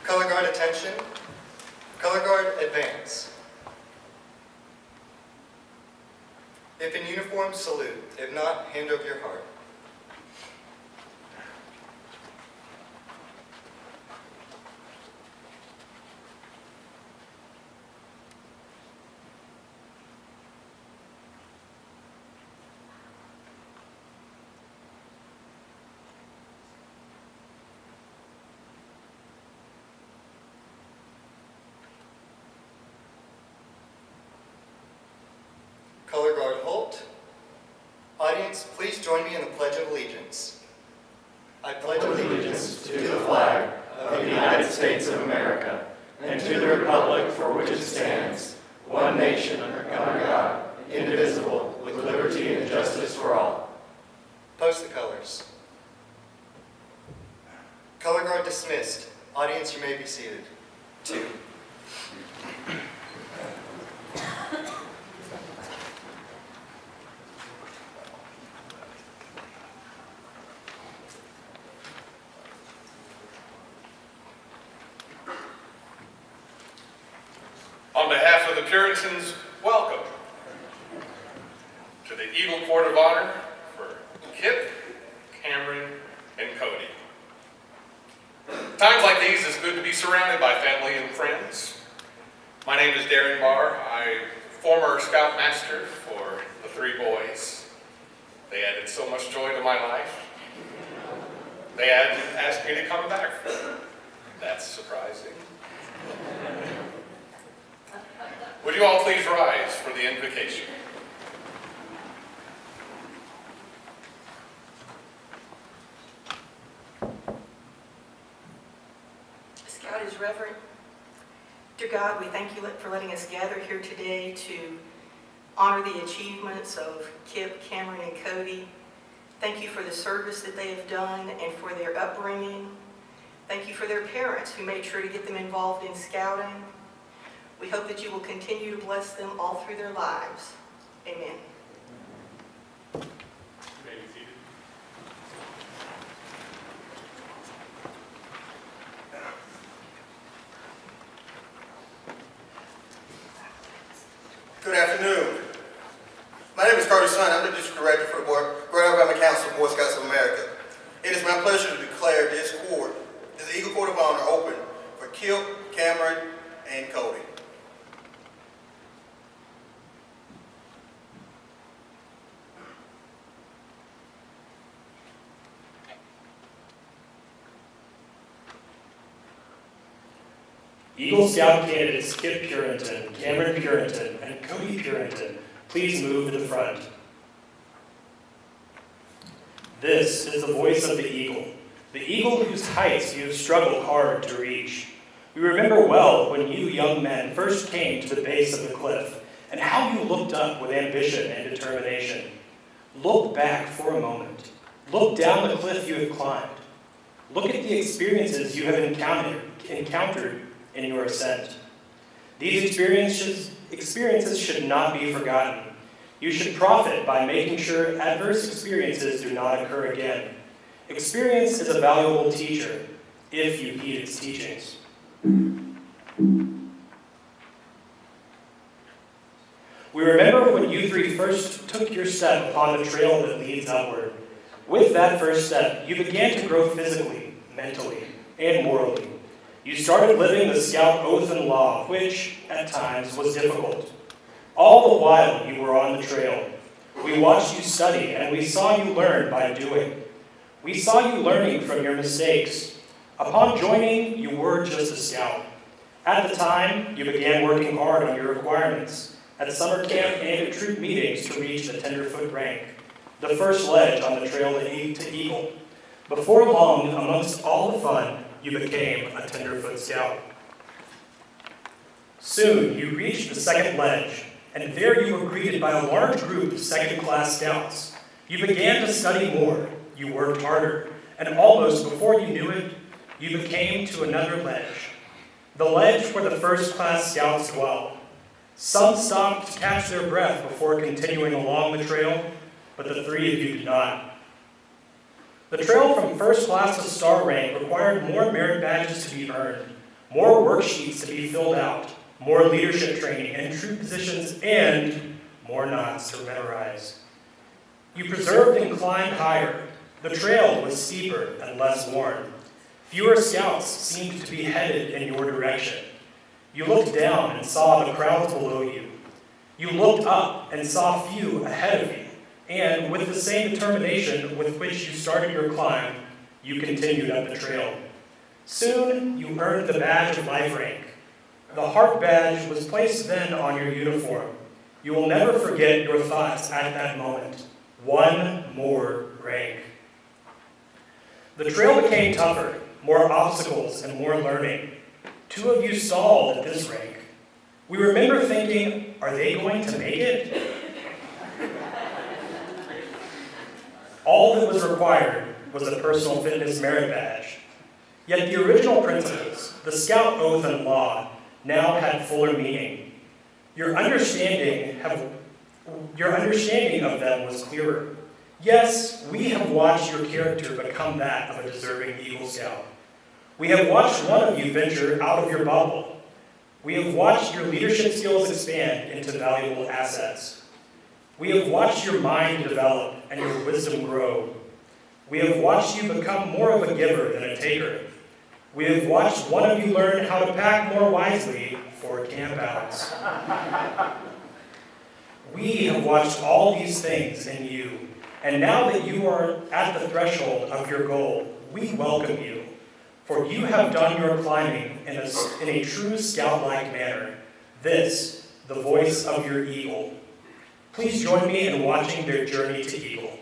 Color guard attention. Color guard advance. If in uniform, salute. If not, hand over your heart. Color guard halt. Audience, please join me in the Pledge of Allegiance. I pledge allegiance to the flag of the United States of America and to the republic for which it stands, one nation under God, indivisible, with liberty and justice for all. Post the colors. Color guard dismissed. Audience, you may be seated. 2. On behalf of the Puritans, welcome to the Eagle Court of Honor for Kip, Cameron, and Cody. Times like these, it's good to be surrounded by family and friends. My name is Darren Barr. I'm former Scoutmaster for the 3 boys. They added so much joy to my life. They asked me to come back. That's surprising. Would you all please rise for the invocation? Scout is reverent. Dear God, we thank you for letting us gather here today to honor the achievements of Kip, Cameron, and Cody. Thank you for the service that they have done and for their upbringing. Thank you for their parents who made sure to get them involved in scouting. We hope that you will continue to bless them all through their lives. Amen. You may be seated. Good afternoon. My name is Curtis Hunt. I'm the District Director for the Greater Alabama Council of Boy Scouts of America. It is my pleasure to declare this Eagle Court of Honor open for Kip, Cameron, and Cody. Eagle Scout candidates Kip Purinton, Cameron Purinton, and Cody Purinton, please move to the front. This is the voice of the eagle whose heights you have struggled hard to reach. We remember well when you young men first came to the base of the cliff and how you looked up with ambition and determination. Look back for a moment. Look down the cliff you have climbed. Look at the experiences you have encountered in your ascent. These experiences should not be forgotten. You should profit by making sure adverse experiences do not occur again. Experience is a valuable teacher if you heed its teachings. We remember when you 3 first took your step upon the trail that leads upward. With that first step, you began to grow physically, mentally, and morally. You started living the Scout oath and law, which, at times, was difficult. All the while you were on the trail, we watched you study, and we saw you learn by doing. We saw you learning from your mistakes. Upon joining, you were just a Scout. At the time, you began working hard on your requirements at summer camp and at troop meetings to reach the tenderfoot rank, the first ledge on the trail to Eagle. Before long, amongst all the fun, you became a tenderfoot Scout. Soon, you reached the second ledge, and there you were greeted by a large group of second-class Scouts. You began to study more, you worked harder, and almost before you knew it, you became to another ledge. The ledge where the first-class Scouts dwell. Some stopped to catch their breath before continuing along the trail, but the 3 of you did not. The trail from first class to star rank required more merit badges to be earned. more worksheets to be filled out, more leadership training and troop positions, and more knots to memorize. You preserved and climbed higher. The trail was steeper and less worn. Fewer scouts seemed to be headed in your direction. You looked down and saw the crowds below you. You looked up and saw few ahead of you. And with the same determination with which you started your climb, you continued up the trail. Soon, you earned the badge of life rank. The heart badge was placed then on your uniform. You will never forget your thoughts at that moment. One more rank. The trail became tougher, more obstacles and more learning. 2 of you stalled at this rank. We remember thinking, are they going to make it? All that was required was a personal fitness merit badge. Yet the original principles, the Scout oath and law, now had fuller meaning. Your understanding of them was clearer. Yes, we have watched your character become that of a deserving Eagle Scout. We have watched one of you venture out of your bubble. We have watched your leadership skills expand into valuable assets. We have watched your mind develop and your wisdom grow. We have watched you become more of a giver than a taker. We have watched one of you learn how to pack more wisely for campouts. We have watched all these things in you, and now that you are at the threshold of your goal, we welcome you, for you have done your climbing in a true scout-like manner. This, the voice of your eagle. Please join me in watching their journey to Eagle.